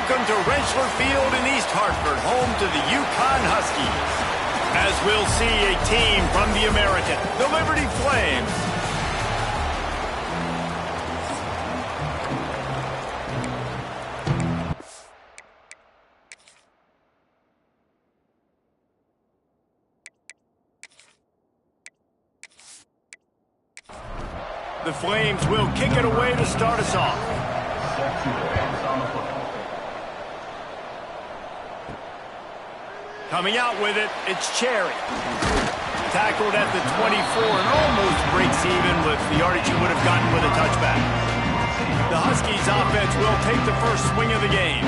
Welcome to Rensselaer Field in East Hartford, home to the Uconn Huskies. As we'll see a team from the American, the Liberty Flames. The Flames will kick it away to start us off. Coming out with it, it's Cherry. Tackled at the 24 and almost breaks even with the yardage he would have gotten with a touchback. The Huskies offense will take the first swing of the game.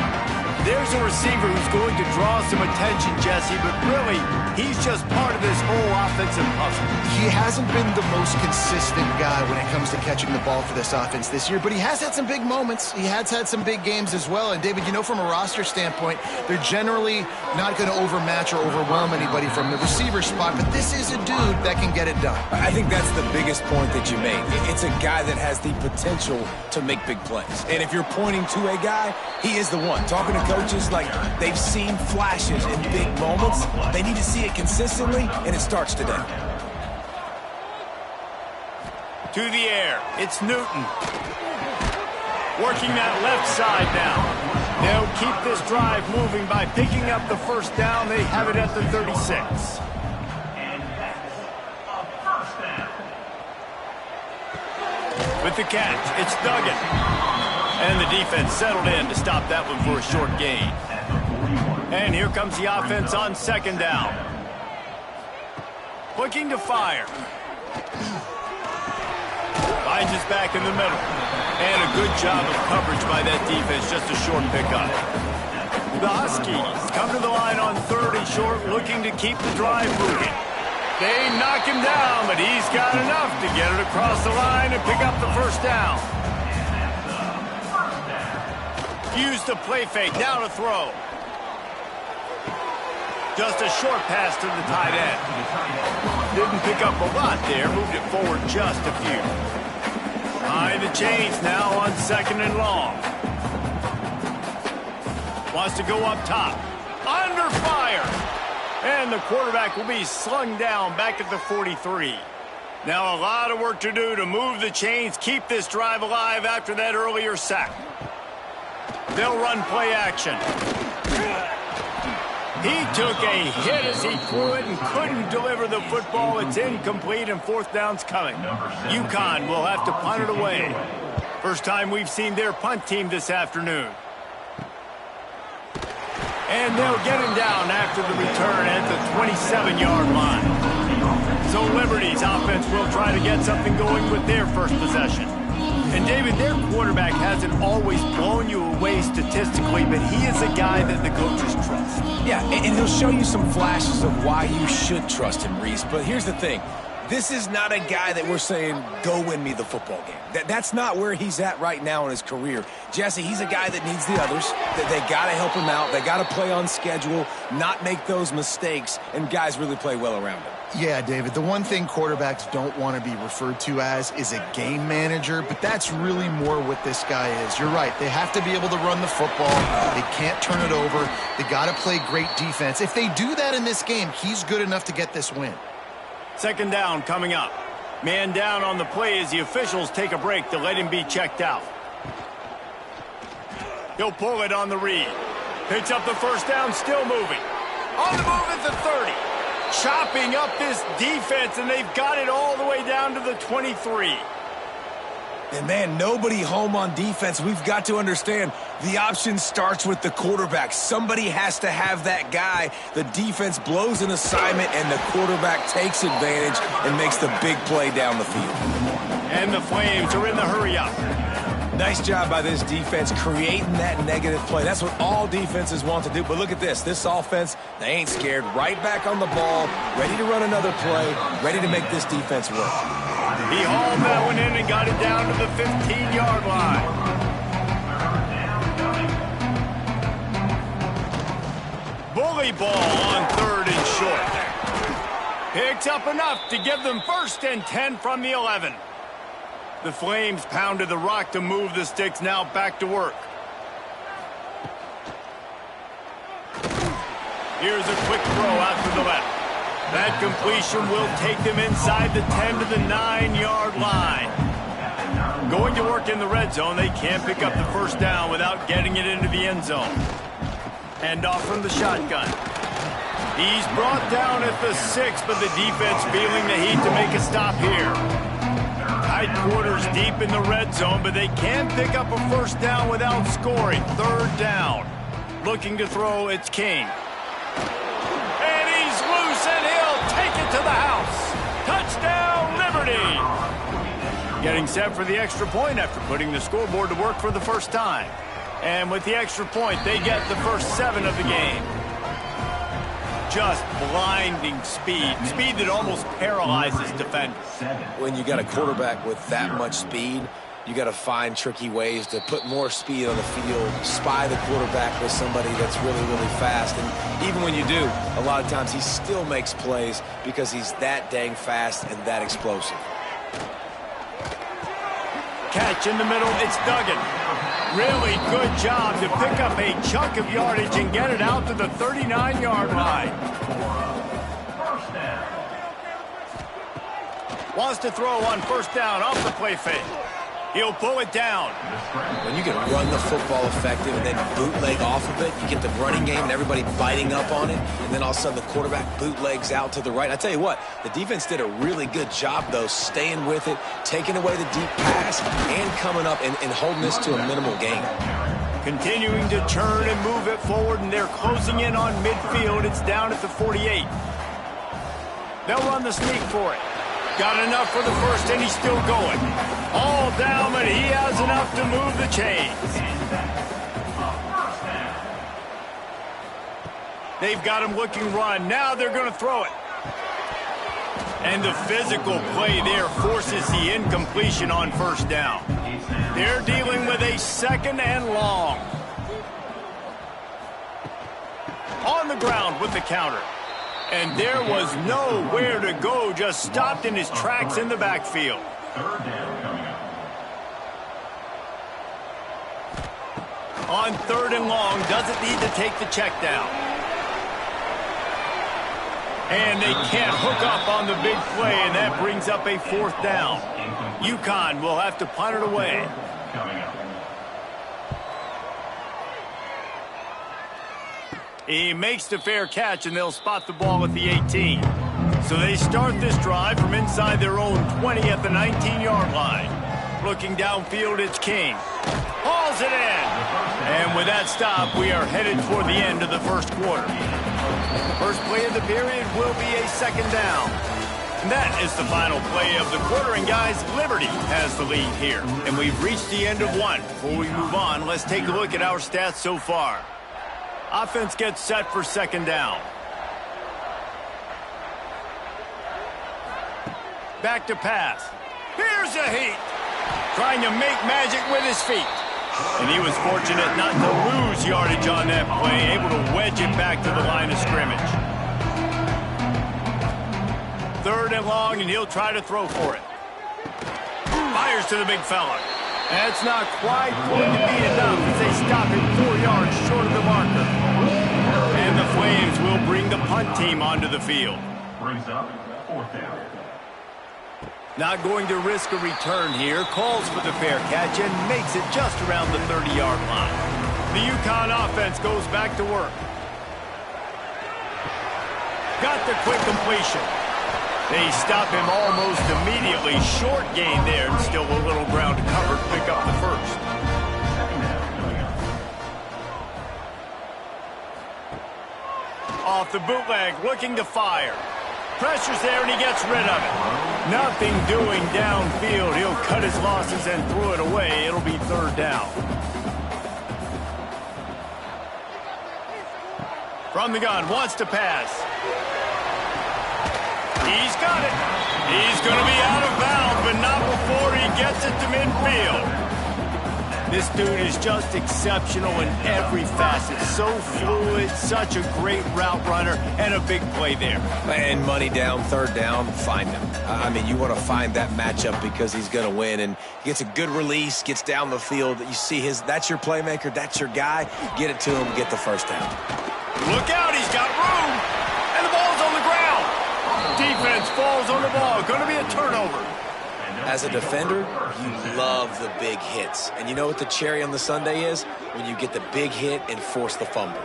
There's a receiver who's going to draw some attention, Jesse, but really, he's just part of this whole offensive puzzle. He hasn't been the most consistent guy when it comes to catching the ball for this offense this year, but he has had some big moments. He has had some big games as well. And, David, you know, from a roster standpoint, they're generally not going to overmatch or overwhelm anybody from the receiver spot, but this is a dude that can get it done. I think that's the biggest point that you made. It's a guy that has the potential to make big plays. And if you're pointing to a guy, he is the one. Talking to coaches, like, they've seen flashes in big moments. They need to see it consistently, and it starts today. To the air, it's Newton. Working that left side now. They'll keep this drive moving by picking up the first down. They have it at the 36. With the catch, it's Duggan. And the defense settled in to stop that one for a short gain. And here comes the offense on second down. Looking to fire. Finds his back in the middle. And a good job of coverage by that defense, just a short pickup. The Huskies come to the line on third and short, looking to keep the drive moving. They knock him down, but he's got enough to get it across the line and pick up the first down. Use the play fake, now to throw. Just a short pass to the tight end. Didn't pick up a lot there, moved it forward just a few. Behind the chains now on second and long. Wants to go up top. Under fire. And the quarterback will be slung down back at the 43. Now a lot of work to do to move the chains, keep this drive alive after that earlier sack. They'll run play action. He took a hit as he threw it and couldn't deliver the football. It's incomplete and fourth down's coming. Uconn will have to punt it away. First time we've seen their punt team this afternoon. And they'll get him down after the return at the 27-yard line. So Liberty's offense will try to get something going with their first possession. And, David, their quarterback hasn't always blown you away statistically, but he is a guy that the coaches trust. Yeah, and he'll show you some flashes of why you should trust him, Reese. But here's the thing. This is not a guy that we're saying, go win me the football game. That's not where he's at right now in his career. Jesse, he's a guy that needs the others. They got to help him out. They got to play on schedule, not make those mistakes, and guys really play well around him. Yeah, David, the one thing quarterbacks don't want to be referred to as is a game manager, but that's really more what this guy is. You're right. They have to be able to run the football. They can't turn it over. They got to play great defense. If they do that in this game, he's good enough to get this win. Second down coming up. Man down on the play as the officials take a break to let him be checked out. He'll pull it on the read. Picks up the first down, still moving. On the move at the 30. Chopping up this defense, and they've got it all the way down to the 23. And, man, nobody home on defense. We've got to understand the option starts with the quarterback. Somebody has to have that guy. The defense blows an assignment, and the quarterback takes advantage and makes the big play down the field. And the Flames are in the hurry-up. Nice job by this defense creating that negative play. That's what all defenses want to do. But look at this. This offense, they ain't scared. Right back on the ball, ready to run another play, ready to make this defense work. He hauled that one in and got it down to the 15-yard line. Bully ball on third and short. Picks up enough to give them first and 10 from the 11. The Flames pounded the rock to move the sticks, now back to work. Here's a quick throw out to the left. That completion will take them inside the 10 to the 9-yard line. Going to work in the red zone. They can't pick up the first down without getting it into the end zone. Hand off from the shotgun. He's brought down at the 6, but the defense feeling the heat to make a stop here. Tight quarters deep in the red zone, but they can pick up a first down without scoring. Third down. Looking to throw, it's King. And he's loose, and he'll take it to the house. Touchdown, Liberty! Getting set for the extra point after putting the scoreboard to work for the first time. And with the extra point, they get the first 7 of the game. Just blinding speed. Speed that almost paralyzes defenders. When you got a quarterback with that much speed, you got to find tricky ways to put more speed on the field, spy the quarterback with somebody that's really, really fast. And even when you do, a lot of times he still makes plays because he's that dang fast and that explosive. Catch in the middle, it's Duggan. Really good job to pick up a chunk of yardage and get it out to the 39-yard line. Wants to throw on first down off the play fake. He'll pull it down. When you can run the football effective and then bootleg off of it, you get the running game and everybody biting up on it, and then all of a sudden the quarterback bootlegs out to the right. I tell you what, the defense did a really good job, though, staying with it, taking away the deep pass, and coming up and holding this to a minimal gain. Continuing to turn and move it forward, and they're closing in on midfield. It's down at the 48. They'll run the sneak for it. Got enough for the first, and he's still going. All down, but he has enough to move the chains. They've got him looking run. Now they're going to throw it. And the physical play there forces the incompletion on first down. They're dealing with a 2nd and long. On the ground with the counter. And there was nowhere to go, just stopped in his tracks in the backfield. On 3rd and long, doesn't need to take the check down. And they can't hook up on the big play, and that brings up a 4th down. Uconn will have to punt it away. He makes the fair catch, and they'll spot the ball at the 18. So they start this drive from inside their own 20 at the 19-yard line. Looking downfield, it's King. Hauls it in. And with that stop, we are headed toward the end of the first quarter. First play of the period will be a 2nd down. And that is the final play of the quarter. And guys, Liberty has the lead here. And we've reached the end of one. Before we move on, let's take a look at our stats so far. Offense gets set for 2nd down. Back to pass. Here's a heat. Trying to make magic with his feet. And he was fortunate not to lose yardage on that play, able to wedge it back to the line of scrimmage. 3rd and long, and he'll try to throw for it. Fires to the big fella. That's not quite going to be enough as they stop him 4 yards short of the marker. And the Flames will bring the punt team onto the field. Brings up 4th down. Not going to risk a return here. Calls for the fair catch and makes it just around the 30-yard line. The Uconn offense goes back to work. Got the quick completion. They stop him almost immediately. Short gain there, and still a little ground to cover to pick up the first. Off the bootleg, looking to fire. Pressure's there, and he gets rid of it. Nothing doing downfield. He'll cut his losses and throw it away. It'll be 3rd down. From the gun, wants to pass. He's got it. He's going to be out of bounds, but not before he gets it to midfield. This dude is just exceptional in every facet. So fluid, such a great route runner, and a big play there. And money down, 3rd down, find him. I mean, you want to find that matchup because he's going to win. And he gets a good release, gets down the field. You see that's your playmaker, that's your guy. Get it to him, get the first down. Look out, he's he's got room. And the ball's on the ground. Defense falls on the ball. Going to be a turnover. As a defender, you love the big hits. And you know what the cherry on the sundae is? When you get the big hit and force the fumble.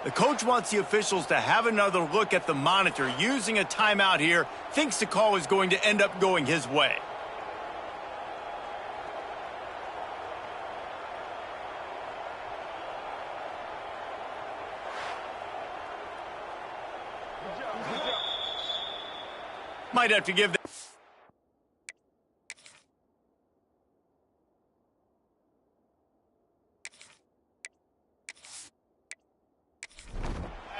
The coach wants the officials to have another look at the monitor using a timeout here. Thinks the call is going to end up going his way. Might have to give them.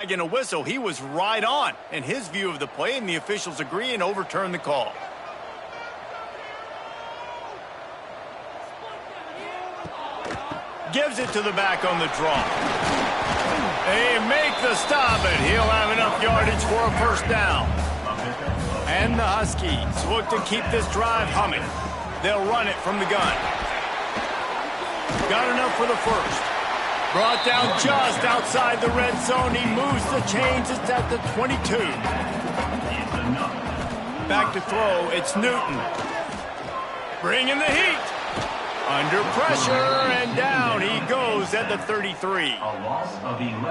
And a whistle. He was right on in his view of the play, and the officials agree and overturn the call. Gives it to the back on the draw. They make the stop, and he'll have enough yardage for a first down. And the Huskies look to keep this drive humming. They'll run it from the gun. Got enough for the first. Brought down just outside the red zone. He moves the chains. It's at the 22. Back to throw. It's Newton. Bringing the heat. Under pressure, and down he goes at the 33.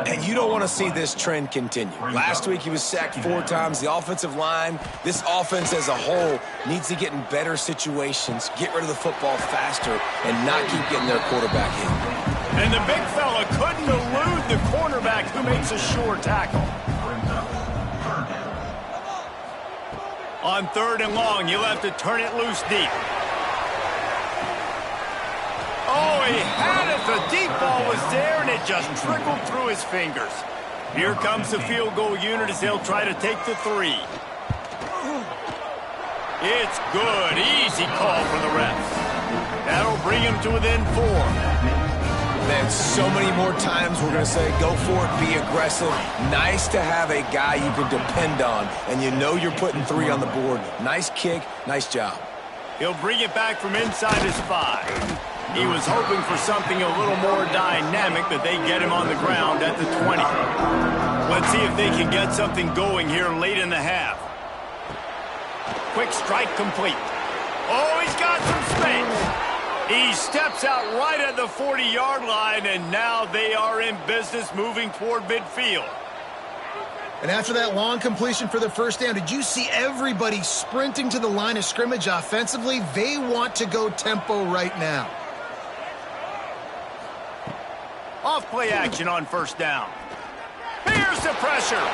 And you don't want to see this trend continue. Last week he was sacked 4 times. The offensive line, this offense as a whole, needs to get in better situations, get rid of the football faster, and not keep getting their quarterback hit. And the big fella couldn't elude the cornerback who makes a sure tackle. On 3rd and long, you'll have to turn it loose deep. Oh, he had it. The deep ball was there, and it just trickled through his fingers. Here comes the field goal unit as they'll try to take the 3. It's good. Easy call from the refs. That'll bring him to within 4. Then so many more times we're going to say, go for it, be aggressive. Nice to have a guy you can depend on, and you know you're putting 3 on the board. Nice kick, nice job. He'll bring it back from inside his 5. He was hoping for something a little more dynamic, but they get him on the ground at the 20. Let's see if they can get something going here late in the half. Quick strike complete. Oh, he's got some space. He steps out right at the 40-yard line, and now they are in business moving toward midfield. And after that long completion for the first down, did you see everybody sprinting to the line of scrimmage offensively? They want to go tempo right now. Off play action on first down. Here's the pressure.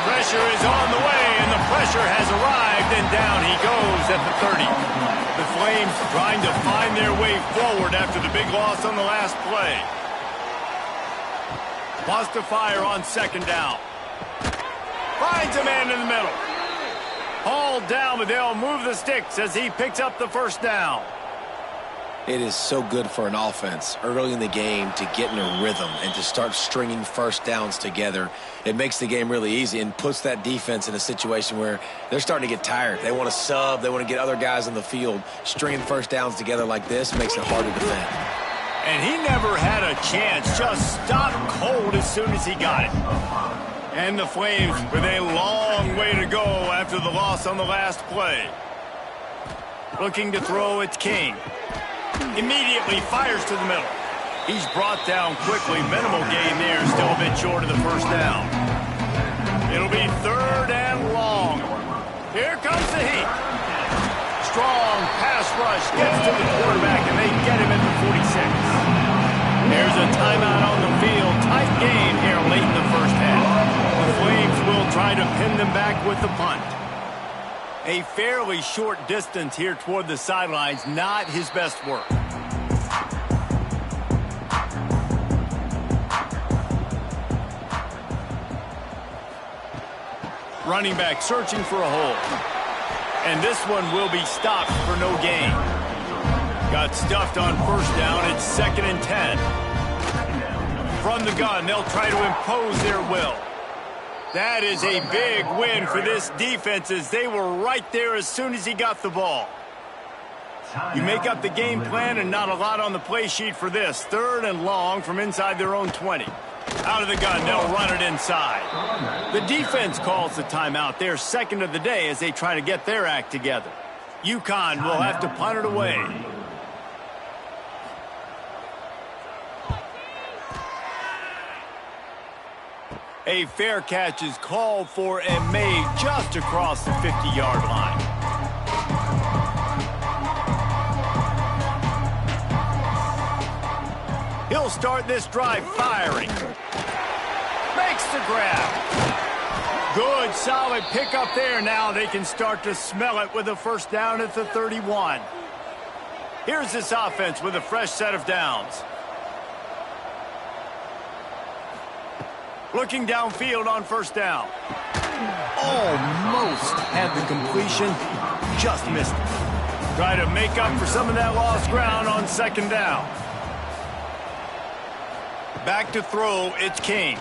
Pressure is on the way, and the pressure has arrived, and down he goes at the 30. The Flames trying to find their way forward after the big loss on the last play. Lost to fire on 2nd down. Finds a man in the middle. Hauled down, but they'll move the sticks as he picks up the first down. It is so good for an offense early in the game to get in a rhythm and to start stringing first downs together. It makes the game really easy and puts that defense in a situation where they're starting to get tired. They want to sub. They want to get other guys on the field. Stringing first downs together like this makes it hard to defend. And he never had a chance. Just stopped cold as soon as he got it. And the Flames with a long way to go after the loss on the last play. Looking to throw, it's King. Immediately fires to the middle. He's brought down quickly. Minimal gain there. Still a bit short of the first down. It'll be 3rd and long. Here comes the heat. Strong pass rush. Gets to the quarterback, and they get him at the 46. There's a timeout on the field. Tight game here late in the first half. The Flames will try to pin them back with the punt. A fairly short distance here toward the sidelines, not his best work. Running back searching for a hole. And this one will be stopped for no gain. Got stuffed on first down. It's 2nd and 10. From the gun, they'll try to impose their will. That is a big win for this defense as they were right there as soon as he got the ball. You make up the game plan and not a lot on the play sheet for this. 3rd and long from inside their own 20. Out of the gun, they'll run it inside. The defense calls the timeout. They're second of the day as they try to get their act together. Uconn will have to punt it away. A fair catch is called for and made just across the 50-yard line. He'll start this drive firing. Makes the grab. Good, solid pickup there. Now they can start to smell it with a first down at the 31. Here's this offense with a fresh set of downs. Looking downfield on first down. Almost had the completion. Just missed it. Try to make up for some of that lost ground on second down. Back to throw, it's King.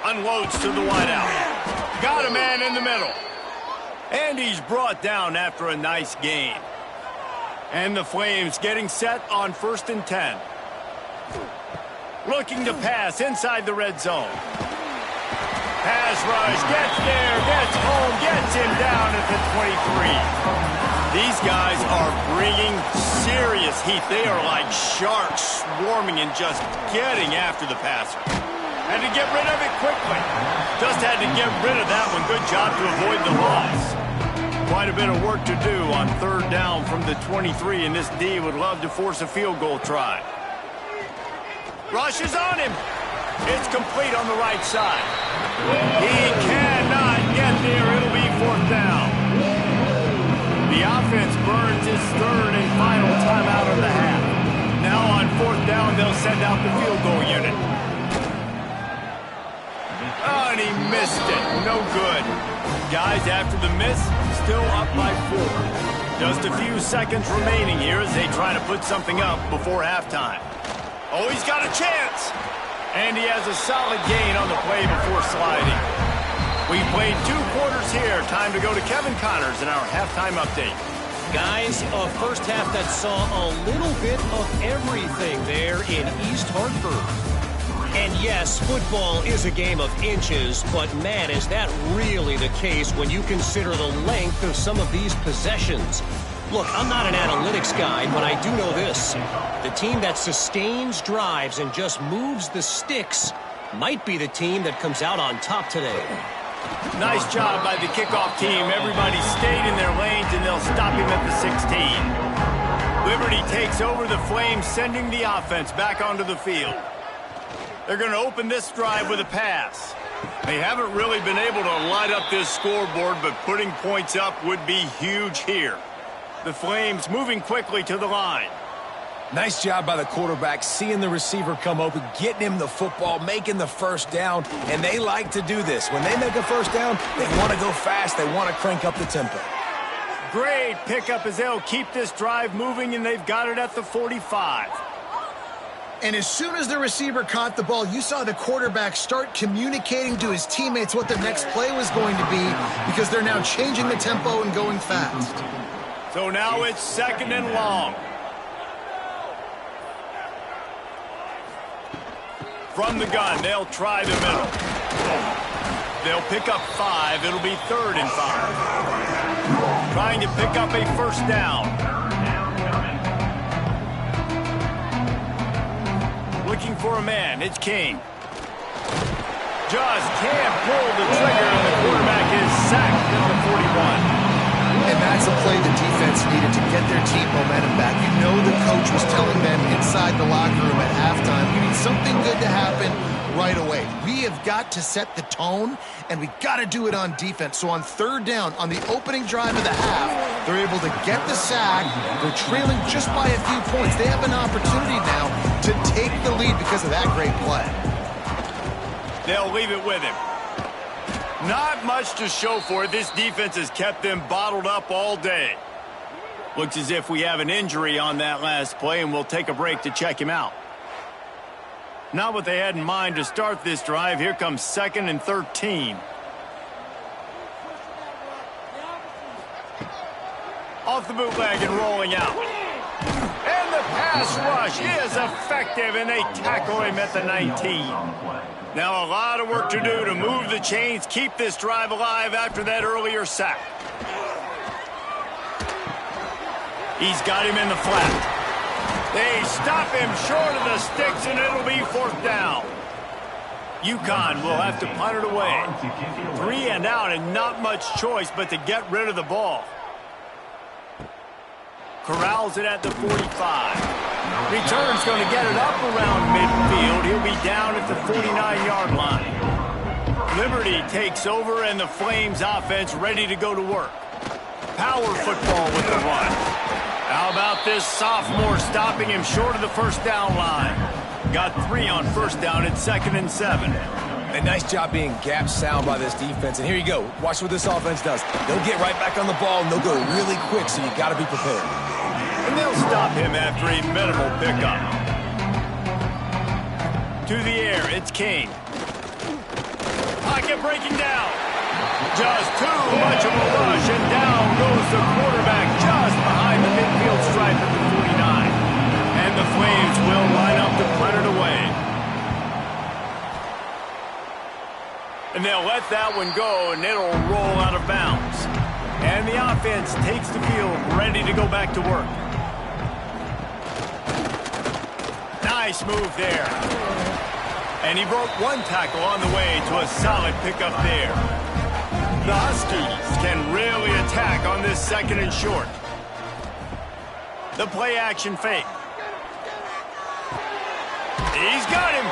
Unloads to the wideout. Got a man in the middle. And he's brought down after a nice gain. And the Flames getting set on 1st and 10. Looking to pass inside the red zone. Pass rush, gets there, gets home, gets him down at the 23. These guys are bringing serious heat. They are like sharks swarming and just getting after the passer. Had to get rid of it quickly. Just had to get rid of that one. Good job to avoid the loss. Quite a bit of work to do on 3rd down from the 23, and this D would love to force a field goal try. Rush is on him. It's complete on the right side. He cannot get there. It'll be 4th down. The offense burns his 3rd and final timeout of the half. Now on 4th down, they'll send out the field goal unit. Oh, and he missed it. No good. Guys, after the miss, still up by 4. Just a few seconds remaining here as they try to put something up before halftime. Oh, he's got a chance. And he has a solid gain on the play before sliding. We played 2 quarters here. Time to go to Kevin Connors in our halftime update. Guys, a first half that saw a little bit of everything there in East Hartford. And yes, football is a game of inches, but man, is that really the case when you consider the length of some of these possessions. Look, I'm not an analytics guy, but I do know this. The team that sustains drives and just moves the sticks might be the team that comes out on top today. Nice job by the kickoff team. Everybody stayed in their lanes, and they'll stop him at the 16. Liberty takes over the Flames, sending the offense back onto the field. They're going to open this drive with a pass. They haven't really been able to light up this scoreboard, but putting points up would be huge here. The Flames moving quickly to the line. Nice job by the quarterback, seeing the receiver come open, getting him the football, making the first down, and they like to do this. When they make a first down, they want to go fast, they want to crank up the tempo. Great pickup as they'll keep this drive moving, and they've got it at the 45. And as soon as the receiver caught the ball, you saw the quarterback start communicating to his teammates what the next play was going to be because they're now changing the tempo and going fast. So now it's 2nd and long. From the gun, they'll try the middle. They'll pick up 5. It'll be 3rd and 5. Trying to pick up a first down. Looking for a man. It's King. Just can't pull the trigger, and the quarterback is sacked at the 41. And that's a play the defense needed to get their team momentum back. You know the coach was telling them inside the locker room at halftime, we need something good to happen right away. We have got to set the tone, and we got to do it on defense. So on 3rd down, on the opening drive of the half, they're able to get the sack. They're trailing just by a few points. They have an opportunity now to take the lead because of that great play. They'll leave it with him. Not much to show for it. This defense has kept them bottled up all day. Looks as if we have an injury on that last play, and we'll take a break to check him out. Not what they had in mind to start this drive. Here comes 2nd and 13. Off the bootleg and rolling out. And the pass rush is effective, and they tackle him at the 19. Now a lot of work to do to move the chains, keep this drive alive after that earlier sack. He's got him in the flat. They stop him short of the sticks, and it'll be 4th down. Uconn will have to punt it away. 3 and out, and not much choice but to get rid of the ball. Corrals it at the 45. Return's going to get it up around midfield. He'll be down at the 49-yard line. Liberty takes over, and the Flames offense ready to go to work. Power football with the run. How about this sophomore stopping him short of the 1st down line? Got 3 on 1st down at 2nd and 7. A nice job being gap sound by this defense. And here you go. Watch what this offense does. They'll get right back on the ball, and they'll go really quick, so you got to be prepared. And they'll stop him after a minimal pickup. To the air, it's Kane. Pocket breaking down. Just too much of a rush, and down goes the quarterback just behind the midfield stripe at the 49. And the Flames will line up to punt it away. And they'll let that one go, and it'll roll out of bounds. And the offense takes the field, ready to go back to work. Nice move there. And he broke 1 tackle on the way to a solid pickup there. The Huskies can really attack on this 2nd and short. The play-action fake. He's got him.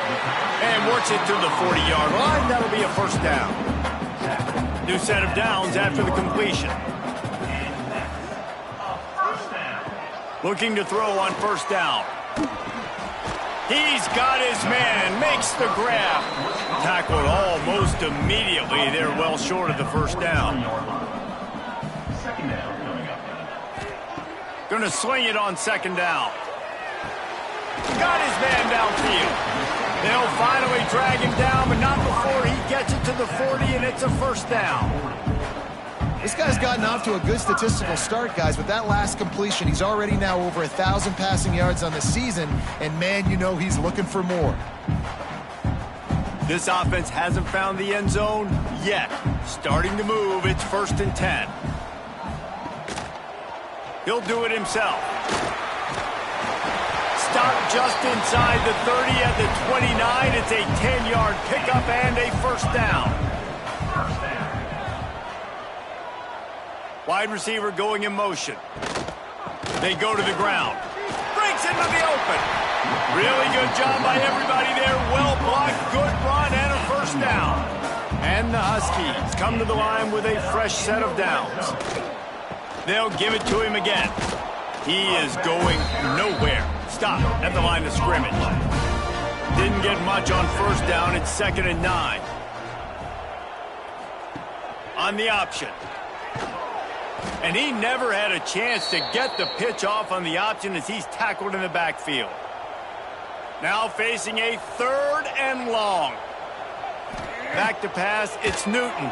And works it to the 40-yard line. That'll be a 1st down. New set of downs after the completion. Looking to throw on 1st down. He's got his man, makes the grab. Tackled almost immediately. They're well short of the 1st down. Going to sling it on 2nd down. Got his man downfield. They'll finally drag him down, but not before he gets it to the 40, and it's a 1st down. This guy's gotten off to a good statistical start, guys. With that last completion, he's already now over 1,000 passing yards on the season, and man, you know he's looking for more. This offense hasn't found the end zone yet. Starting to move, it's 1st and 10. He'll do it himself. Stop just inside the 30 at the 29. It's a 10-yard pickup and a 1st down. Wide receiver going in motion. They go to the ground. Breaks into the open. Really good job by everybody there. Well blocked, good run, and a 1st down. And the Huskies come to the line with a fresh set of downs. They'll give it to him again. He is going nowhere. Stop at the line of scrimmage. Didn't get much on 1st down. It's 2nd and 9. On the option. And he never had a chance to get the pitch off on the option as he's tackled in the backfield. Now facing a 3rd and long. Back to pass, it's Newton.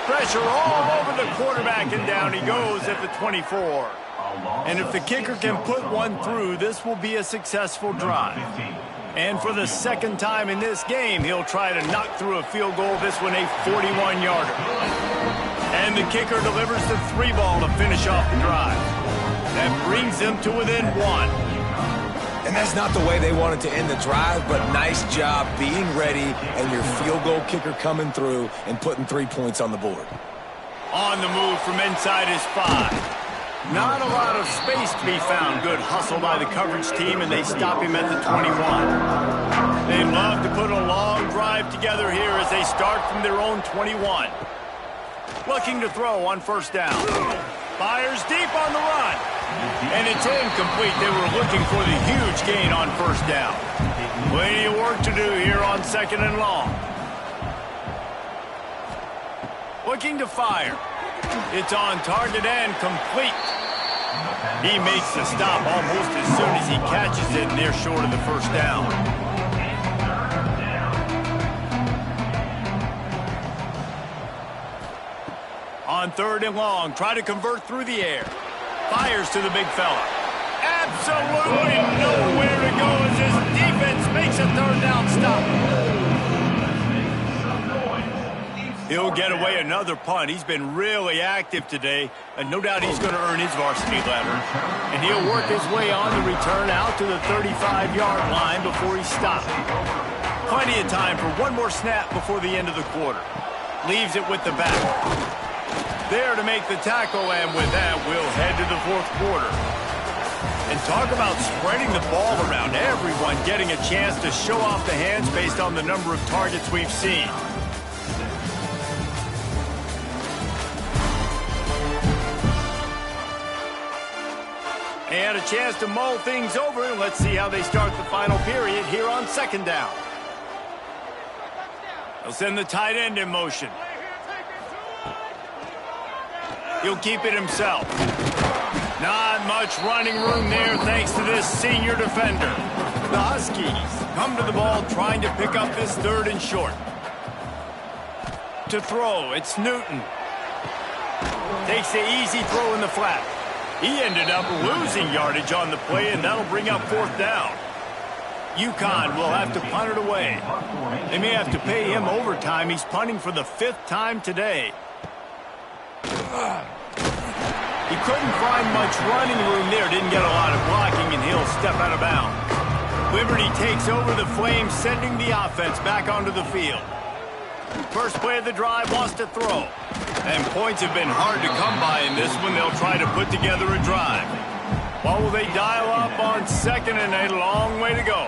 Pressure all over the quarterback, and down he goes at the 24. And if the kicker can put one through, this will be a successful drive. And for the 2nd time in this game, he'll try to knock through a field goal, this one a 41-yarder. And the kicker delivers the 3-ball to finish off the drive. That brings them to within 1. And that's not the way they wanted to end the drive, but nice job being ready and your field goal kicker coming through and putting 3 points on the board. On the move from inside his 5. Not a lot of space to be found. Good hustle by the coverage team, and they stop him at the 21. They'd love to put a long drive together here as they start from their own 21. Looking to throw on 1st down. Fires deep on the run. And it's incomplete. They were looking for the huge gain on 1st down. Plenty of work to do here on 2nd and long. Looking to fire. It's on target and complete. He makes the stop almost as soon as he catches it, and they're short of the first down. On 3rd and long, try to convert through the air. Fires to the big fella. Absolutely nowhere to go as his defense makes a 3rd down stop. He'll get away another punt. He's been really active today, and no doubt he's going to earn his varsity letter. And he'll work his way on the return out to the 35-yard line before he's stopped. Plenty of time for one more snap before the end of the quarter. Leaves it with the back. There to make the tackle, and with that, we'll head to the 4th quarter. And talk about spreading the ball around, everyone getting a chance to show off the hands based on the number of targets we've seen. And a chance to mull things over, and let's see how they start the final period here on 2nd down. They'll send the tight end in motion. He'll keep it himself. Not much running room there thanks to this senior defender. The Huskies come to the ball trying to pick up this 3rd and short. To throw, it's Newton. Takes the easy throw in the flat. He ended up losing yardage on the play, and that'll bring up 4th down. Uconn will have to punt it away. They may have to pay him overtime. He's punting for the 5th time today. He couldn't find much running room there. Didn't get a lot of blocking, and he'll step out of bounds. Liberty takes over the Flames, sending the offense back onto the field. First play of the drive, lost a throw. And points have been hard to come by in this one. They'll try to put together a drive. What will they dial up on 2nd and a long way to go?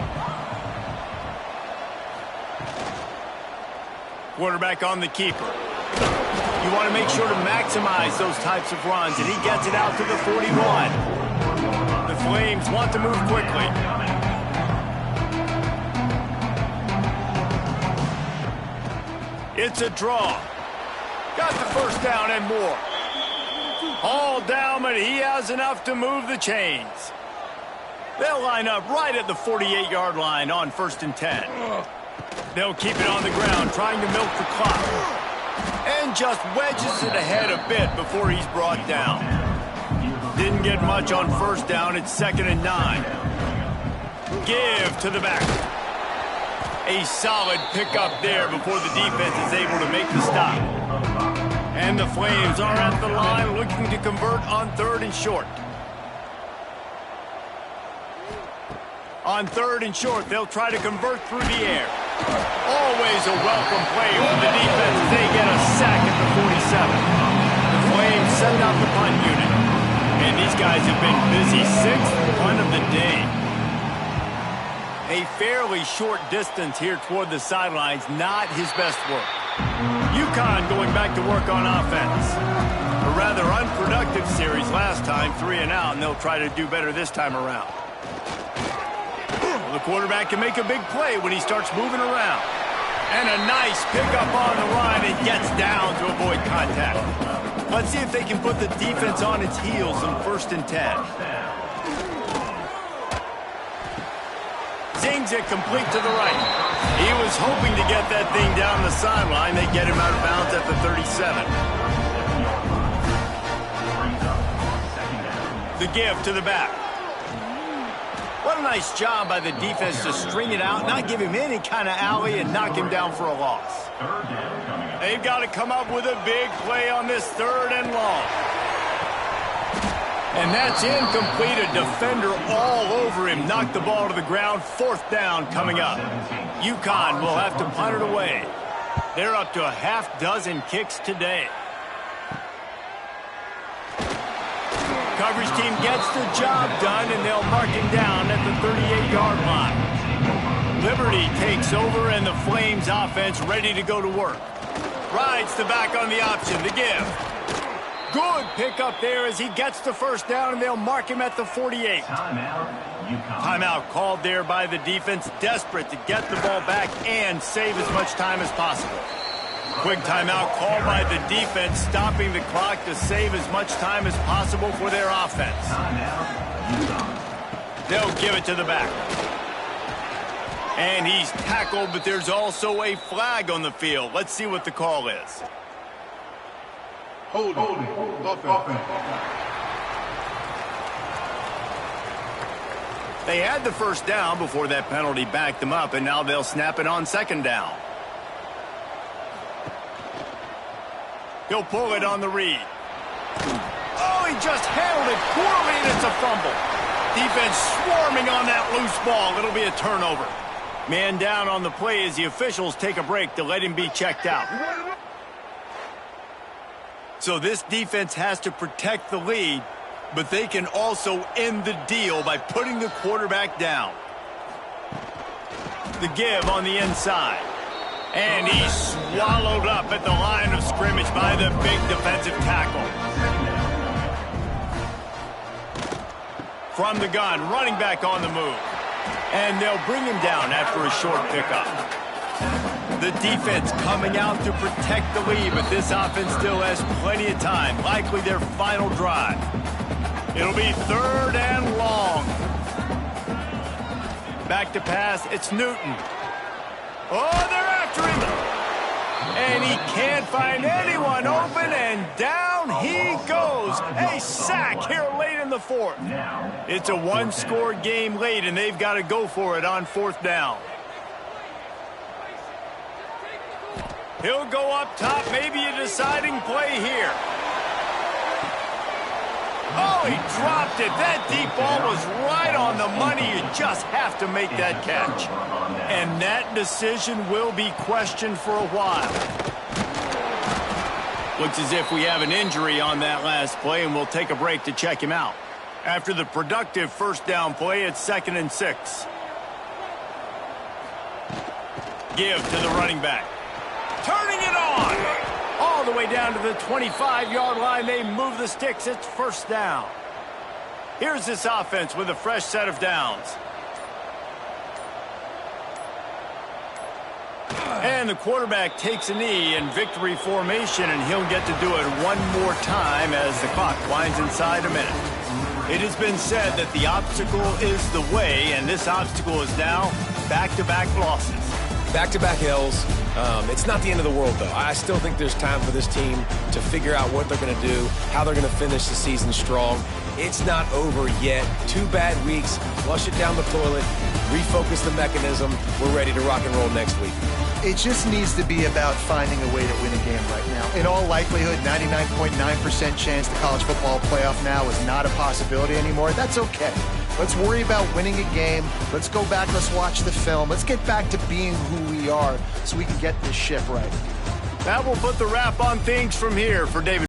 Quarterback on the keeper. You want to make sure to maximize those types of runs, and he gets it out to the 41. The Flames want to move quickly. It's a draw. Got the first down and more. All down, but he has enough to move the chains. They'll line up right at the 48-yard line on 1st and 10. They'll keep it on the ground, trying to milk the clock. And just wedges it ahead a bit before he's brought down. Didn't get much on 1st down. It's 2nd and 9. Give to the back. A solid pickup there before the defense is able to make the stop. And the Flames are at the line looking to convert on 3rd and short. On 3rd and short, they'll try to convert through the air. Always a welcome play for the defense. They get a sack at the 47. The Flames send out the punt unit. And these guys have been busy. 6th punt of the day. A fairly short distance here toward the sidelines. Not his best work. Uconn going back to work on offense. A rather unproductive series last time, 3 and out, and they'll try to do better this time around. The quarterback can make a big play when he starts moving around. And a nice pickup on the line and gets down to avoid contact. Let's see if they can put the defense on its heels in 1st and 10. Zings it complete to the right. He was hoping to get that thing down the sideline. They get him out of bounds at the 37. The give to the back. What a nice job by the defense to string it out, not give him any kind of alley, and knock him down for a loss. They've got to come up with a big play on this 3rd and long. And that's incomplete. A defender all over him. Knocked the ball to the ground. 4th down coming up. Uconn will have to punt it away. They're up to a half-dozen kicks today. Coverage team gets the job done, and they'll mark him down at the 38-yard line. Liberty takes over, and the Flames offense ready to go to work. Rides the back on the option. The give. Good pickup there as he gets the first down, and they'll mark him at the 48. Timeout called there by the defense, desperate to get the ball back and save as much time as possible. Quick timeout called by the defense, stopping the clock to save as much time as possible for their offense. They'll give it to the back. And he's tackled, but there's also a flag on the field. Let's see what the call is. Holding. Offense. They had the first down before that penalty backed them up, and now they'll snap it on second down. He'll pull it on the read. Oh, he just handled it poorly, and it's a fumble. Defense swarming on that loose ball. It'll be a turnover. Man down on the play as the officials take a break to let him be checked out. So this defense has to protect the lead, but they can also end the deal by putting the quarterback down. The give on the inside. And he's swallowed up at the line of scrimmage by the big defensive tackle. From the gun, running back on the move. And they'll bring him down after a short pickup. The defense coming out to protect the lead, but this offense still has plenty of time, likely their final drive. It'll be third and long. Back to pass, it's Newton. Oh, they're after him. And he can't find anyone open, and down he goes. A sack here late in the fourth. It's a one-score game late, and they've got to go for it on fourth down. He'll go up top, maybe a deciding play here. Oh, he dropped it. That deep ball was right on the money. You just have to make that catch. And that decision will be questioned for a while. Looks as if we have an injury on that last play, and we'll take a break to check him out. After the productive first down play, it's 2nd and 6. Give to the running back. Turning it on. All the way down to the 25-yard line. They move the sticks. It's first down. Here's this offense with a fresh set of downs. And the quarterback takes a knee in victory formation, and he'll get to do it one more time as the clock winds inside a minute. It has been said that the obstacle is the way, and this obstacle is now back-to-back losses. Back-to-back L's. It's not the end of the world, though. I still think there's time for this team to figure out what they're going to do, how they're going to finish the season strong. It's not over yet. 2 bad weeks. Flush it down the toilet. Refocus the mechanism. We're ready to rock and roll next week. It just needs to be about finding a way to win a game right now. In all likelihood, 99.9% chance the college football playoff now is not a possibility anymore. That's okay. Let's worry about winning a game. Let's go back. Let's watch the film. Let's get back to being who we are so we can get this ship right. That will put the wrap on things from here for David.